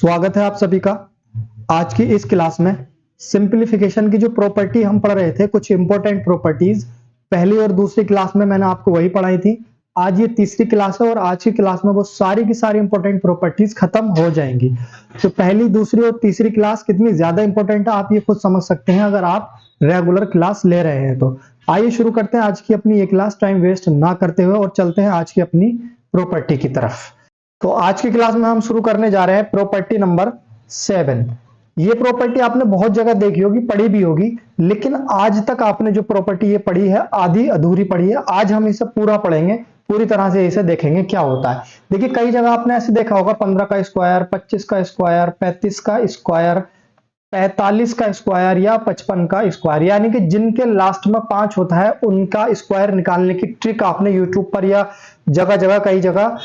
स्वागत है आप सभी का। आज की इस क्लास में सिंपलीफिकेशन की जो प्रॉपर्टी हम पढ़ रहे थे, कुछ इंपॉर्टेंट प्रॉपर्टीज पहली और दूसरी क्लास में मैंने आपको वही पढ़ाई थी। आज ये तीसरी क्लास है और आज की क्लास में वो सारी की सारी इंपॉर्टेंट प्रॉपर्टीज खत्म हो जाएंगी। तो पहली, दूसरी और तीसरी क्लास कितनी ज्यादा इंपॉर्टेंट है आप ये खुद समझ सकते हैं अगर आप रेगुलर क्लास ले रहे हैं। तो आइए शुरू करते हैं आज की अपनी ये क्लास, टाइम वेस्ट ना करते हुए, और चलते हैं आज की अपनी प्रॉपर्टी की तरफ। तो आज की क्लास में हम शुरू करने जा रहे हैं प्रॉपर्टी नंबर 7। ये प्रॉपर्टी आपने बहुत जगह देखी होगी, पढ़ी भी होगी, लेकिन आज तक आपने जो प्रॉपर्टी ये पढ़ी है आधी अधूरी पढ़ी है। आज हम इसे पूरा पढ़ेंगे, पूरी तरह से इसे देखेंगे क्या होता है। देखिए कई जगह आपने ऐसे देखा होगा 15 का स्क्वायर, 25 का स्क्वायर, 35 का स्क्वायर, 45 का स्क्वायर या 55 का स्क्वायर, यानी कि जिनके लास्ट में 5 होता है उनका स्क्वायर निकालने की ट्रिक आपने यूट्यूब पर या जगह जगह कई जगह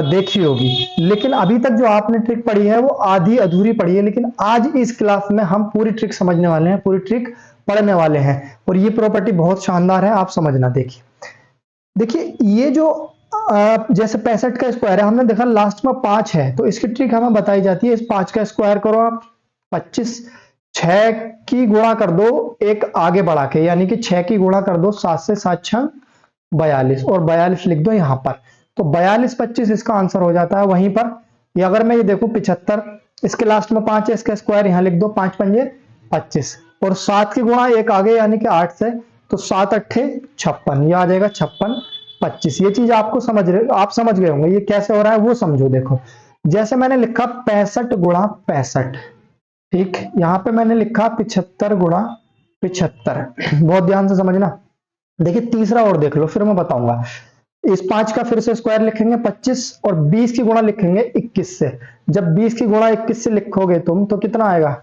देखी होगी। लेकिन अभी तक जो आपने ट्रिक पढ़ी है वो आधी अधूरी पढ़ी है, लेकिन आज इस क्लास में हम पूरी ट्रिक समझने वाले हैं, पूरी ट्रिक पढ़ने वाले हैं। और ये प्रॉपर्टी बहुत शानदार है, आप समझना। देखिए ये जो जैसे 65 का स्क्वायर है, हमने देखा लास्ट में 5 है, तो इसकी ट्रिक हमें बताई जाती है। इस 5 का स्क्वायर करो आप 25, 6 की गुणा कर दो एक आगे बढ़ा के, यानी कि 6 की गुणा कर दो 7 से, 7 6 42 और 42 लिख दो यहां पर। तो 42 25 इसका आंसर हो जाता है। वहीं पर ये अगर मैं ये देखूं 75, इसके लास्ट में 5 है, इसका स्क्वायर यहां लिख दो 5 पंजे 25 और 7 की गुणा एक आगे यानी कि 8 से, तो 7 अट्ठे 56, ये आ जाएगा 56 25। ये चीज आपको आप समझ गए होंगे। ये कैसे हो रहा है वो समझो। देखो जैसे मैंने लिखा 65 गुणा 65, ठीक, यहां पे मैंने लिखा 75 गुणा 75। बहुत ध्यान से समझना। देखिए तीसरा और देख लो, फिर मैं बताऊंगा। इस 5 का फिर से स्क्वायर लिखेंगे 25 और 20 की गुणा लिखेंगे 21 से। जब 20 की गुणा 21 से लिखोगे तुम तो कितना आएगा?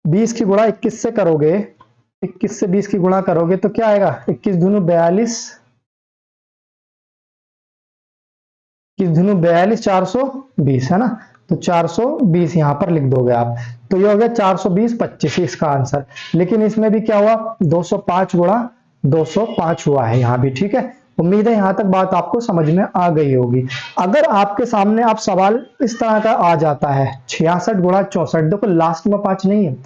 20 की गुणा 21 से करोगे, 21 से 20 की गुणा करोगे तो क्या आएगा? 21 दूनी 42, 21 दूनी 42, 420 है ना। तो 420 यहां पर लिख दोगे आप, तो ये हो गया 420 25 इसका आंसर। लेकिन इसमें भी क्या हुआ? 205 गुणा 205 हुआ है यहां भी, ठीक है। उम्मीद है यहां तक बात आपको समझ में आ गई होगी। अगर आपके सामने आप सवाल इस तरह का आ जाता है 66 गुणा 64, देखो लास्ट में 5 नहीं है,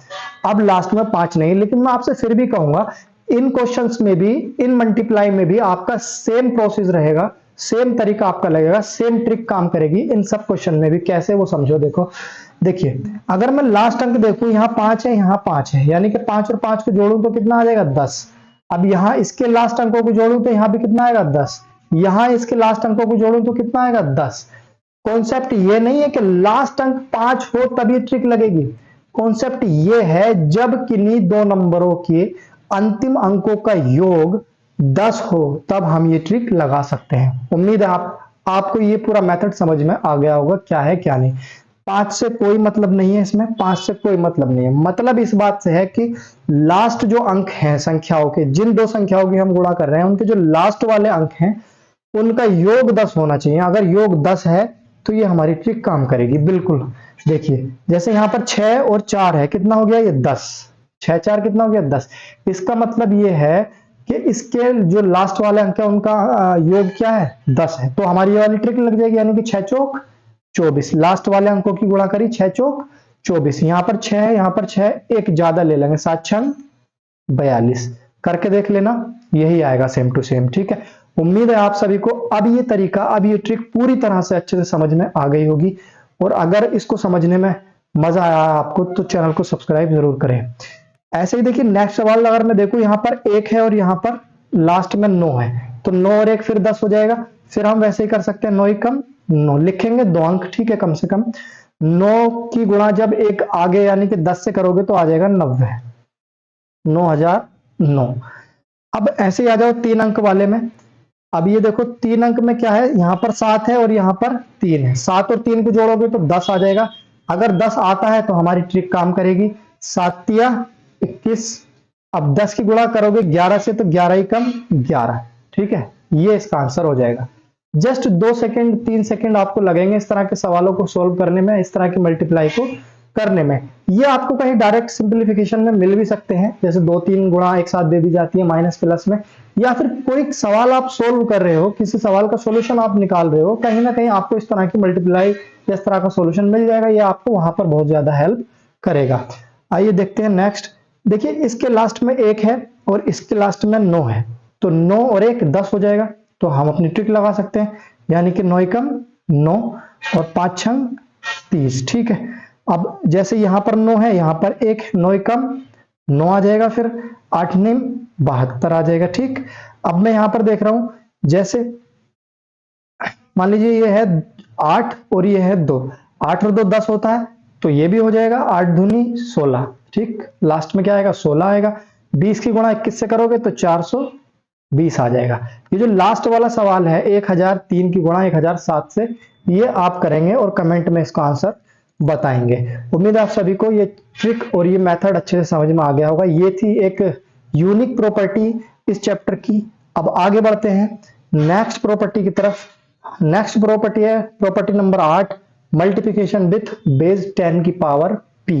अब लास्ट में 5 नहीं, लेकिन मैं आपसे फिर भी कहूंगा इन क्वेश्चंस में भी, इन मल्टीप्लाई में भी आपका सेम प्रोसेस रहेगा, सेम तरीका आपका लगेगा, सेम ट्रिक काम करेगी इन सब क्वेश्चन में भी। कैसे वो समझो। देखो देखिए अगर मैं लास्ट अंक देखूं, यहां 5 है, यहां 5 है, यानी कि 5 और 5 को जोड़ूं तो कितना आ जाएगा? 10। अब यहां इसके लास्ट अंकों को जोड़ूं तो यहां भी कितना आएगा? 10। यहां इसके लास्ट अंकों को जोड़ूं तो कितना आएगा? 10। कॉन्सेप्ट ये नहीं है कि लास्ट अंक 5 हो तभी ट्रिक लगेगी। कॉन्सेप्ट ये है जब किन्हीं दो नंबरों के अंतिम अंकों का योग 10 हो तब हम ये ट्रिक लगा सकते हैं। उम्मीद है आपको ये पूरा मेथड समझ में आ गया होगा क्या है क्या नहीं। 5 से कोई मतलब नहीं है, इसमें 5 से कोई मतलब नहीं है। मतलब इस बात से है कि लास्ट जो अंक हैं संख्याओं के, जिन दो संख्याओं की हम गुणा कर रहे हैं उनके जो लास्ट वाले अंक हैं उनका योग 10 होना चाहिए। अगर योग 10 है तो ये हमारी ट्रिक काम करेगी बिल्कुल। देखिए जैसे यहां पर 6 और 4 है, कितना हो गया? ये 10। 6 4 कितना हो गया? 10। इसका मतलब ये है कि इसके जो लास्ट वाले अंक है उनका योग क्या है? 10 है। तो हमारी ये वाली ट्रिक लग जाएगी, यानी कि 6 चौक 24। लास्ट वाले अंकों की गुणा करी 6 चौक 24। यहां पर 6 है, यहां पर 6, एक ज्यादा ले लेंगे, 7 6 42 करके देख लेना, यही आएगा सेम टू सेम, ठीक है। उम्मीद है आप सभी को अब ये तरीका, अब ये ट्रिक पूरी तरह से अच्छे से समझ में आ गई होगी। और अगर इसको समझने में मजा आया आपको तो चैनल को सब्सक्राइब जरूर करें। ऐसे ही देखिए नेक्स्ट सवाल अगर मैं देखूं, यहां पर 1 है और यहां पर लास्ट में 9 है, तो 9 और 1 फिर 10 हो जाएगा। फिर हम वैसे ही कर सकते हैं, 9 कम 9 लिखेंगे, 2 अंक, ठीक है, कम से कम। 9 की गुणा जब एक आगे यानी कि 10 से करोगे तो आ जाएगा 90, 9009। अब ऐसे ही आ जाओ 3 अंक वाले में। अब ये देखो 3 अंक में क्या है, यहां पर 7 है और यहां पर 3 है। 7 और 3 को जोड़ोगे तो 10 आ जाएगा। अगर 10 आता है तो हमारी ट्रिक काम करेगी। 7 तिया 21। अब 10 की गुणा करोगे 11 से तो 11 ही कम 11, ठीक है, ये इसका आंसर हो जाएगा। जस्ट 2 सेकंड 3 सेकंड आपको लगेंगे इस तरह के सवालों को सोल्व करने में, इस तरह की मल्टीप्लाई को करने में। ये आपको कहीं डायरेक्ट सिंपलीफिकेशन में मिल भी सकते हैं, जैसे 2-3 गुणा एक साथ दे दी जाती है माइनस प्लस में, या फिर कोई सवाल आप सोल्व कर रहे हो, किसी सवाल का सॉल्यूशन आप निकाल रहे हो, कहीं ना कहीं आपको इस तरह की मल्टीप्लाई इस तरह का सॉल्यूशन मिल जाएगा, ये आपको वहां पर बहुत ज्यादा हेल्प करेगा। आइए देखते हैं नेक्स्ट। देखिए इसके लास्ट में 1 है और इसके लास्ट में 9 है, तो 9 और 1 10 हो जाएगा। तो हम अपनी ट्रिक लगा सकते हैं, यानी कि 9 एकम 9 और 5 छंग 30, ठीक है। अब जैसे यहां पर 9 है, यहां पर 1, 9 एकम 9 आ जाएगा, फिर 8 निम 72 आ जाएगा, ठीक। अब मैं यहां पर देख रहा हूं, जैसे मान लीजिए ये है 8 और ये है 2, 8 और 2 10 होता है, तो ये भी हो जाएगा 8 दूनी 16, ठीक। लास्ट में क्या आएगा 16 आएगा। 20 की गुणा 21 से करोगे तो 420 आ जाएगा। ये जो लास्ट वाला सवाल है 1003 की गुणा 1007 से, ये आप करेंगे और कमेंट में इसका आंसर बताएंगे। उम्मीद है आप सभी को ये ट्रिक और ये मेथड अच्छे से समझ में आ गया होगा। ये थी एक यूनिक प्रॉपर्टी इस चैप्टर की। अब आगे बढ़ते हैं नेक्स्ट प्रॉपर्टी की तरफ। नेक्स्ट प्रॉपर्टी है property number 8, multiplication with base 10 की पावर p।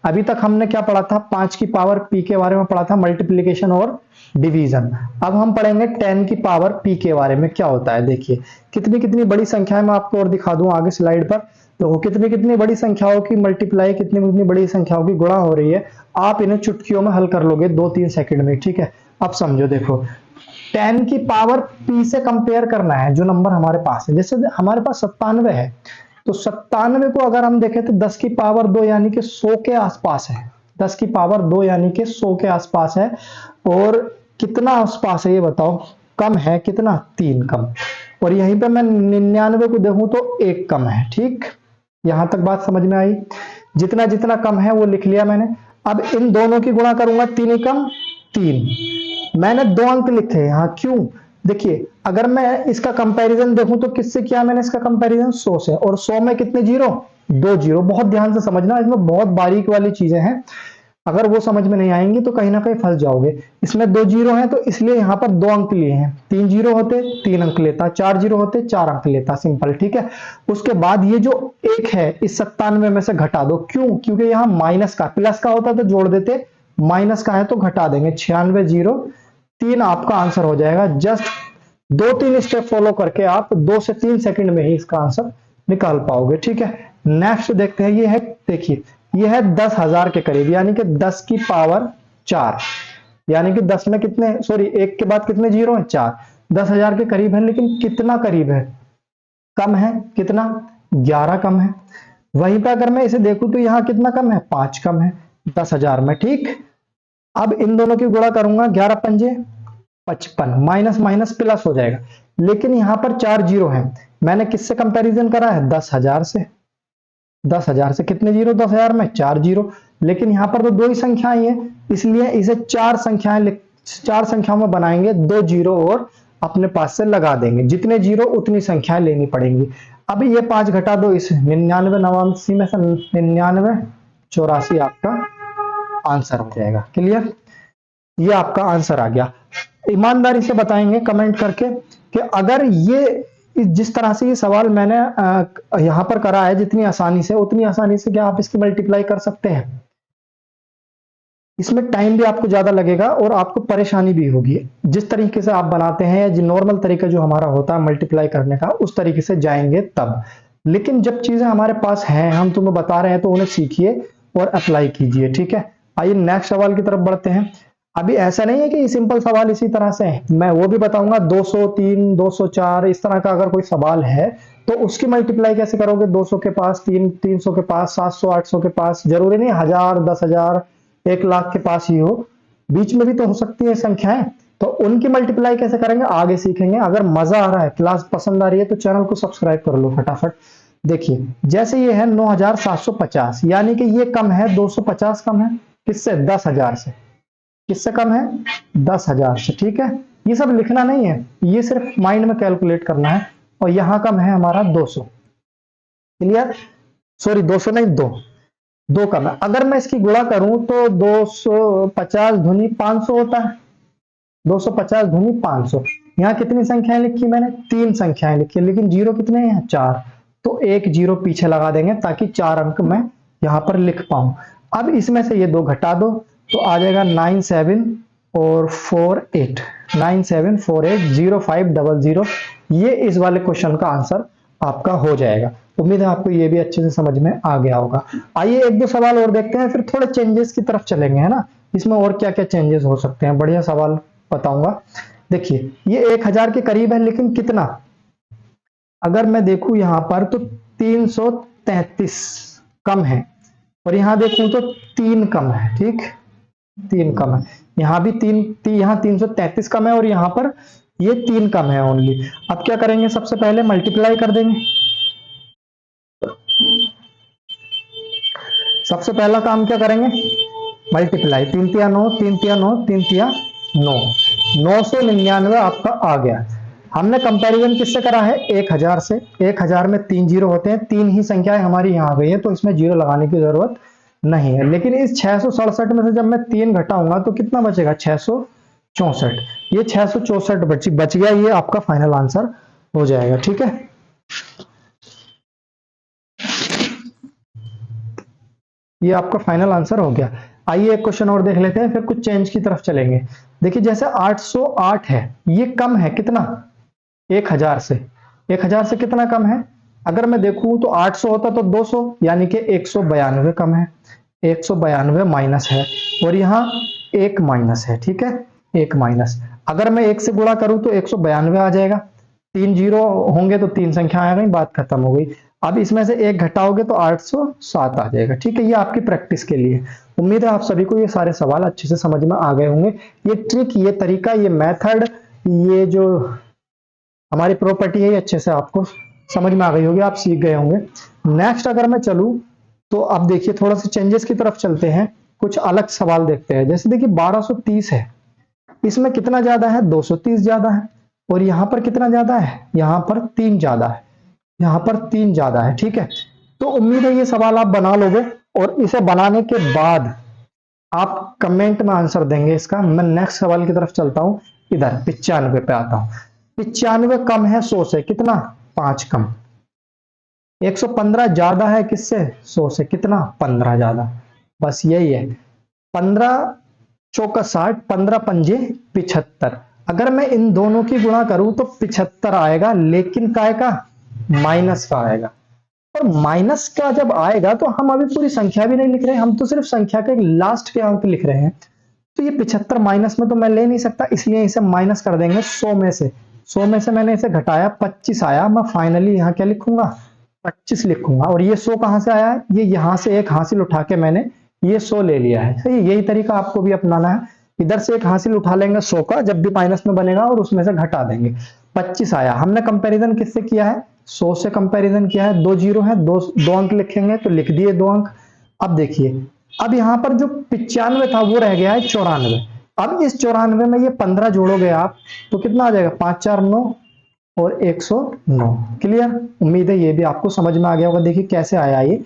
अभी तक हमने क्या पढ़ा था, 5 की पावर p के बारे में पढ़ा था, मल्टीप्लिकेशन और डिवीजन। अब हम पढ़ेंगे 10 की पावर p के बारे में क्या होता है। देखिए कितनी कितनी बड़ी संख्या है, मैं आपको और दिखा दूं आगे स्लाइड पर। तो कितनी कितनी बड़ी संख्याओं की मल्टीप्लाई, कितनी कितनी बड़ी संख्याओं की गुणा हो रही है, आप इन्हें चुटकियों में हल कर लोगे 2-3 सेकंड में, ठीक है। अब समझो, देखो 10 की पावर p से कंपेयर करना है जो नंबर हमारे पास है। जैसे हमारे पास 97 है, तो 97 को अगर हम देखें तो 10 की पावर 2 यानी कि 100 के आसपास है। 10 की पावर 2 यानी कि 100 के आसपास है। और कितना आसपास है ये बताओ, कम है कितना, 3 कम। और यहीं पे मैं 99 को देखूं तो 1 कम है, ठीक। यहां तक बात समझ में आई। जितना जितना कम है वो लिख लिया मैंने। अब इन दोनों की गुणा करूंगा, 3 कम 3। मैंने 2 अंक लिखे यहाँ, क्यों, देखिए अगर मैं इसका कंपैरिजन देखूं तो किससे किया मैंने इसका कंपैरिजन, 100 से। और 100 में कितने जीरो, 2 जीरो। बहुत ध्यान से समझना, इसमें बहुत बारीक वाली चीजें हैं, अगर वो समझ में नहीं आएंगी तो कहीं ना कहीं फंस जाओगे। इसमें 2 जीरो हैं तो इसलिए यहाँ पर 2 अंक लिए हैं। 3 जीरो होते 3 अंक लेता, 4 जीरो होते 4 अंक लेता, सिंपल, ठीक है। उसके बाद ये जो 1 है इस 97 में से घटा दो, क्यों, क्योंकि यहाँ माइनस का, प्लस का होता तो जोड़ देते, माइनस का है तो घटा देंगे। 96 जीरो 3 आपका आंसर हो जाएगा। जस्ट 2-3 स्टेप फॉलो करके आप 2 से 3 सेकंड में ही इसका आंसर निकाल पाओगे, ठीक है। नेक्स्ट देखते हैं, ये है, देखिए ये है 10,000 के करीब, यानी कि 10 की पावर 4, यानी कि 10 में कितने, सॉरी 1 के बाद कितने जीरो है, 4। 10,000 के करीब है, लेकिन कितना करीब है, कम है, कितना, 11 कम है। वहीं पर अगर मैं इसे देखूं तो यहां कितना कम है, 5 कम है 10,000 में, ठीक। अब इन दोनों की गुणा करूंगा, 11 पंजे 55, माइनस माइनस प्लस हो जाएगा। लेकिन यहां पर 4 जीरो है, मैंने किससे कंपैरिजन करा है, 10,000 से। 10,000 से कितने जीरो, 10,000 में 4 जीरो। लेकिन यहां पर तो 2 ही संख्याएं हैं, इसलिए इसे 4 संख्याओं में बनाएंगे, 2 जीरो और अपने पास से लगा देंगे। जितने जीरो उतनी संख्याएं लेनी पड़ेंगी। अब ये 5 घटा दो इस 99 89 में से, 99 84 आपका आंसर हो जाएगा। क्लियर, ये आपका आंसर आ गया। ईमानदारी से बताएंगे कमेंट करके कि अगर ये जिस तरह से ये सवाल मैंने यहां पर करा है, जितनी आसानी से, उतनी आसानी से क्या आप इसकी मल्टीप्लाई कर सकते हैं। इसमें टाइम भी आपको ज्यादा लगेगा और आपको परेशानी भी होगी। जिस तरीके से आप बनाते हैं, जो नॉर्मल तरीका जो हमारा होता है मल्टीप्लाई करने का, उस तरीके से जाएंगे तब। लेकिन जब चीजें हमारे पास हैं, हम तुम्हें बता रहे हैं, तो उन्हें सीखिए और अप्लाई कीजिए, ठीक है। आइए नेक्स्ट सवाल की तरफ बढ़ते हैं। अभी ऐसा नहीं है कि सिंपल सवाल इसी तरह से है, मैं वो भी बताऊंगा। 203 204 इस तरह का अगर कोई सवाल है तो उसकी मल्टीप्लाई कैसे करोगे, 200 के पास, 300 के पास, 700 800 के पास, जरूरी नहीं 1000 10,000 1 लाख के पास ही हो, बीच में भी तो हो सकती है संख्याएं। तो उनकी मल्टीप्लाई कैसे करेंगे आगे सीखेंगे। अगर मजा आ रहा है, क्लास पसंद आ रही है, तो चैनल को सब्सक्राइब कर लो फटाफट। देखिए जैसे ये है 9750, यानी कि ये कम है, 250 कम है किससे, 10,000 से। किससे कम है, 10,000 से, ठीक है। ये सब लिखना नहीं है, ये सिर्फ माइंड में कैलकुलेट करना है। और यहां कम है हमारा 200। क्लियर, सॉरी 200 नहीं, 2 कम है। अगर मैं इसकी गुणा करूं तो 250 धुनी 500 होता है। 250 धुनी 500। यहाँ कितनी संख्याएं लिखी मैंने, 3 संख्याएं लिखी, लेकिन जीरो कितने हैं, 4। तो 1 जीरो पीछे लगा देंगे ताकि 4 अंक मैं यहां पर लिख पाऊं। अब इसमें से ये 2 घटा दो तो आ जाएगा 9748, 97480500। ये इस वाले क्वेश्चन का आंसर आपका हो जाएगा। उम्मीद है आपको ये भी अच्छे से समझ में आ गया होगा। आइए एक दो सवाल और देखते हैं, फिर थोड़े चेंजेस की तरफ चलेंगे, है ना। इसमें और क्या क्या चेंजेस हो सकते हैं, बढ़िया सवाल बताऊंगा। देखिए ये 1000 के करीब है, लेकिन कितना, अगर मैं देखूं यहां पर तो 333 कम है, और यहां देखूं तो 3 कम है, ठीक, 3 कम है, यहां भी 3, यहां 333 कम है और यहां पर ये 3 कम है ओनली। अब क्या करेंगे, सबसे पहले मल्टीप्लाई कर देंगे। सबसे पहला काम क्या करेंगे, मल्टीप्लाई, 3 तिया 9, 3 तिया 9, 3 तिया 9, 999 आपका आ गया। हमने कंपैरिजन किससे करा है, 1000 से। 1000 में 3 जीरो होते हैं, 3 ही संख्याएं हमारी यहाँ आ गई है, तो इसमें जीरो लगाने की जरूरत नहीं है। लेकिन इस 667 में से जब मैं 3 घटाऊंगा तो कितना बचेगा, 664। ये 664 बच गया, ये आपका फाइनल आंसर हो जाएगा, ठीक है। ये आपका फाइनल आंसर हो गया। आइए एक क्वेश्चन और देख लेते हैं, फिर कुछ चेंज की तरफ चलेंगे। देखिए जैसे 808 है, ये कम है कितना, 1000 से। 1000 से कितना कम है, अगर मैं देखूं तो 800 होता तो 200, यानी कि 192 कम है। 192 माइनस है, और यहाँ एक माइनस है, ठीक है, एक माइनस। अगर मैं 1 से गुणा करूं तो 192 आ जाएगा। 3 जीरो होंगे तो 3 संख्या आ गई, बात खत्म हो गई। अब इसमें से 1 घटाओगे तो 807 आ जाएगा, ठीक है। ये आपकी प्रैक्टिस के लिए। उम्मीद है आप सभी को ये सारे सवाल अच्छे से समझ में आ गए होंगे। ये ट्रिक, ये तरीका, ये मेथड, ये जो हमारी प्रॉपर्टी है, ये अच्छे से आपको समझ में आ गई होगी, आप सीख गए होंगे। नेक्स्ट अगर मैं चलूं तो अब देखिए थोड़ा सा चेंजेस की तरफ चलते हैं, कुछ अलग सवाल देखते हैं। जैसे देखिए 1230 है, इसमें कितना ज्यादा है, 230 ज्यादा है, और यहां पर कितना ज्यादा है, यहां पर 3 ज्यादा है, यहां पर 3 ज्यादा है, ठीक है। तो उम्मीद है ये सवाल आप बना लोगे, और इसे बनाने के बाद आप कमेंट में आंसर देंगे इसका। मैं नेक्स्ट सवाल की तरफ चलता हूं, इधर 95 पे आता हूं। 95 कम है 100 से, कितना, 5 कम। 115 ज्यादा है किससे, 100 से, कितना, 15 ज्यादा। बस यही है। 15 चौका 60, 15 पंजे 75। अगर मैं इन दोनों की गुणा करूं तो 75 आएगा, लेकिन काय का, माइनस का आएगा। और माइनस का जब आएगा तो हम अभी पूरी संख्या भी नहीं लिख रहे, हम तो सिर्फ संख्या के लास्ट के अंक लिख रहे हैं। तो ये 75 माइनस में तो मैं ले नहीं सकता, इसलिए इसे माइनस कर देंगे 100 में से। 100 में से मैंने इसे घटाया, 25 आया। मैं फाइनली यहाँ क्या लिखूंगा, 25 लिखूंगा। और ये 100 कहां से आया है, ये यहां से एक हासिल उठा के मैंने ये 100 ले लिया है। सही, यही तरीका आपको भी अपनाना है। इधर से एक हासिल उठा लेंगे 100 का, जब भी माइनस में बनेगा, और उसमें से घटा देंगे। 25 आया। हमने कंपैरिजन किससे किया है, 100 से कंपैरिजन किया है। 2 जीरो है, दो अंक लिखेंगे तो लिख दिए 2 अंक। अब देखिए, अब यहां पर जो 95 था वो रह गया है 94। अब इस 94 में ये 15 जोड़ोगे आप तो कितना आ जाएगा, 5 4 9 और 109। क्लियर, उम्मीद है ये भी आपको समझ में आ गया होगा। देखिए कैसे आया, ये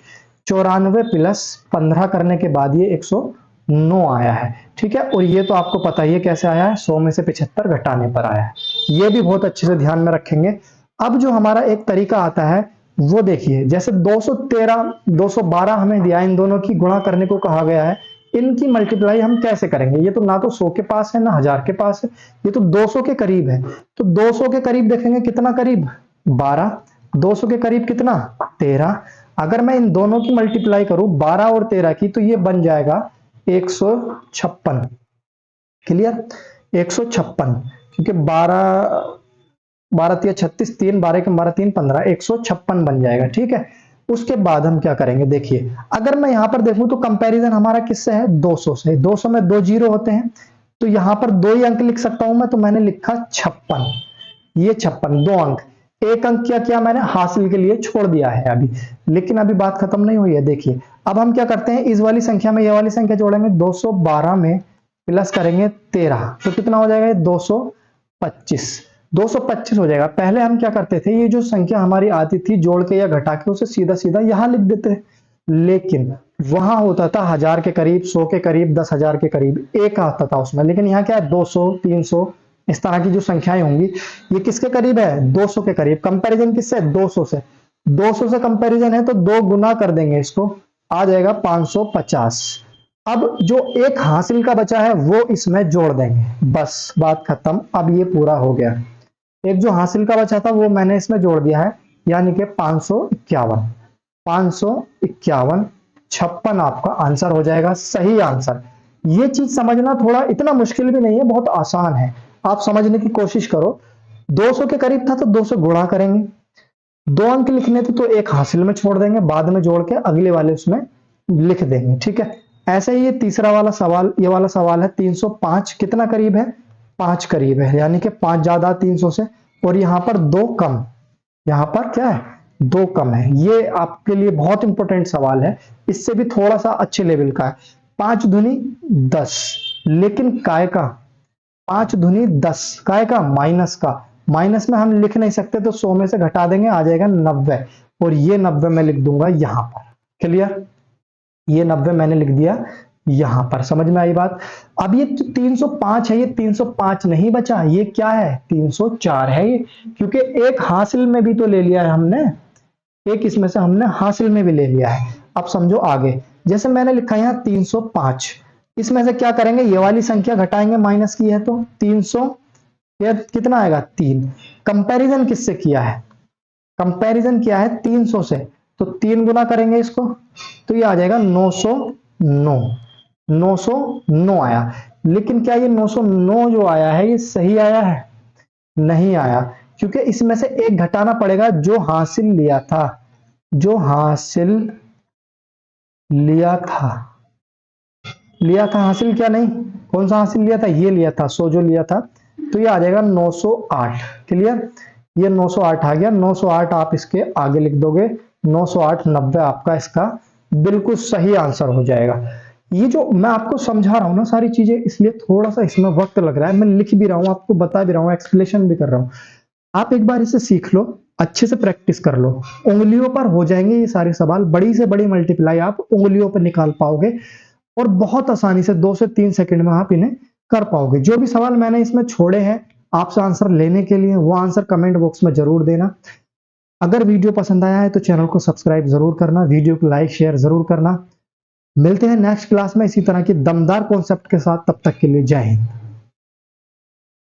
94 प्लस 15 करने के बाद ये 109 आया है, ठीक है। और ये तो आपको पता ही है कैसे आया है, 100 में से 75 घटाने पर आया है। ये भी बहुत अच्छे से ध्यान में रखेंगे। अब जो हमारा एक तरीका आता है वो देखिए, जैसे 213 212 हमें दिया, इन दोनों की गुणा करने को कहा गया है। इनकी मल्टीप्लाई हम कैसे करेंगे, ये तो ना तो 100 के पास है ना 1000 के पास है, ये तो 200 के करीब है। तो 200 के करीब देखेंगे, कितना करीब, 12। 200 के करीब कितना, 13। अगर मैं इन दोनों की मल्टीप्लाई करूं 12 और 13 की, तो ये बन जाएगा 156। क्लियर, 156, क्योंकि 12 12 तिया 36, 3 12 के 12 3 15, 156 बन जाएगा, ठीक है। उसके बाद हम क्या करेंगे, देखिए अगर मैं यहां पर देखूं तो कंपैरिजन हमारा किससे है, 200 से। 200 में 2 जीरो होते हैं, तो यहां पर 2 ही अंक लिख सकता हूं मैं, तो मैंने लिखा 56। ये 56, 2 अंक। एक अंक क्या किया मैंने, हासिल के लिए छोड़ दिया है अभी, लेकिन अभी बात खत्म नहीं हुई है। देखिए अब हम क्या करते हैं, इस वाली संख्या में ये वाली संख्या जोड़ेंगे, 212 में प्लस करेंगे 13, तो कितना हो जाएगा, 225। 225 हो जाएगा। पहले हम क्या करते थे, ये जो संख्या हमारी आती थी जोड़ के या घटा के, उसे सीधा सीधा यहां लिख देते, लेकिन वहां होता था 1000 के करीब, 100 के करीब, 10,000 के करीब, एक आता था उसमें। लेकिन यहाँ क्या है, 200 300 इस तरह की जो संख्याएं होंगी, ये किसके करीब है, 200 के करीब। कंपैरिजन किससे, 200 से। 200 से कंपैरिजन है तो 2 गुना कर देंगे इसको, आ जाएगा 550। अब जो एक हासिल का बचा है वो इसमें जोड़ देंगे, बस बात खत्म। अब ये पूरा हो गया। एक जो हासिल का बचा था वो मैंने इसमें जोड़ दिया है, यानी कि 551, 551, 56 आपका आंसर हो जाएगा, सही आंसर। ये चीज समझना थोड़ा इतना मुश्किल भी नहीं है, बहुत आसान है, आप समझने की कोशिश करो। 200 के करीब था तो 200 गुणा करेंगे, 2 अंक लिखने थे तो एक हासिल में छोड़ देंगे, बाद में जोड़ के अगले वाले उसमें लिख देंगे, ठीक है। ऐसे ही ये तीसरा वाला सवाल, ये वाला सवाल है 305 कितना करीब है, 5 करीब है, यानी कि 5 ज्यादा 300 से, और यहां पर 2 कम, यहां पर क्या है 2 कम है। ये आपके लिए बहुत इंपॉर्टेंट सवाल है, इससे भी थोड़ा सा अच्छे लेवल का है। 5 दूनी 10, लेकिन काय का 5 दूनी 10, काय का माइनस का, माइनस में हम लिख नहीं सकते तो 100 में से घटा देंगे, आ जाएगा 90, और ये 90 मैं लिख दूंगा यहां पर। क्लियर, ये 90 मैंने लिख दिया यहां पर, समझ में आई बात। अब ये 305 है, ये 305 नहीं बचा, ये क्या है 304 है ये, क्योंकि एक हासिल में भी तो ले लिया है हमने, एक इसमें से हमने हासिल में भी ले लिया है। अब समझो आगे, जैसे मैंने लिखा है यहाँ 305, इसमें से क्या करेंगे, ये वाली संख्या घटाएंगे, माइनस की है तो 300, ये कितना आएगा 3। कंपैरिजन किससे किया है, कंपैरिजन किया है 300 से, तो 3 गुना करेंगे इसको तो ये आ जाएगा 909, 909 आया। लेकिन क्या ये 909 जो आया है ये सही आया है, नहीं आया, क्योंकि इसमें से एक घटाना पड़ेगा जो हासिल लिया था, जो हासिल लिया था, लिया था हासिल, क्या नहीं, कौन सा हासिल लिया था, ये लिया था 100 जो लिया था, तो ये आ जाएगा 908। क्लियर, ये 908 आ गया, 908 आप इसके आगे लिख दोगे, 908 90 आपका इसका बिल्कुल सही आंसर हो जाएगा। ये जो मैं आपको समझा रहा हूं ना सारी चीजें, इसलिए थोड़ा सा इसमें वक्त लग रहा है, मैं लिख भी रहा हूं, आपको बता भी रहा हूं, एक्सप्लेनेशन भी कर रहा हूं। आप एक बार इसे सीख लो, अच्छे से प्रैक्टिस कर लो, उंगलियों पर हो जाएंगे ये सारे सवाल, बड़ी से बड़ी मल्टीप्लाई आप उंगलियों पर निकाल पाओगे, और बहुत आसानी से 2 से 3 सेकंड में आप इन्हें कर पाओगे। जो भी सवाल मैंने इसमें छोड़े हैं आपसे आंसर लेने के लिए, वो आंसर कमेंट बॉक्स में जरूर देना। अगर वीडियो पसंद आया है तो चैनल को सब्सक्राइब जरूर करना, वीडियो को लाइक शेयर जरूर करना। मिलते हैं नेक्स्ट क्लास में इसी तरह की दमदार कॉन्सेप्ट के साथ, तब तक के लिए जय हिंद।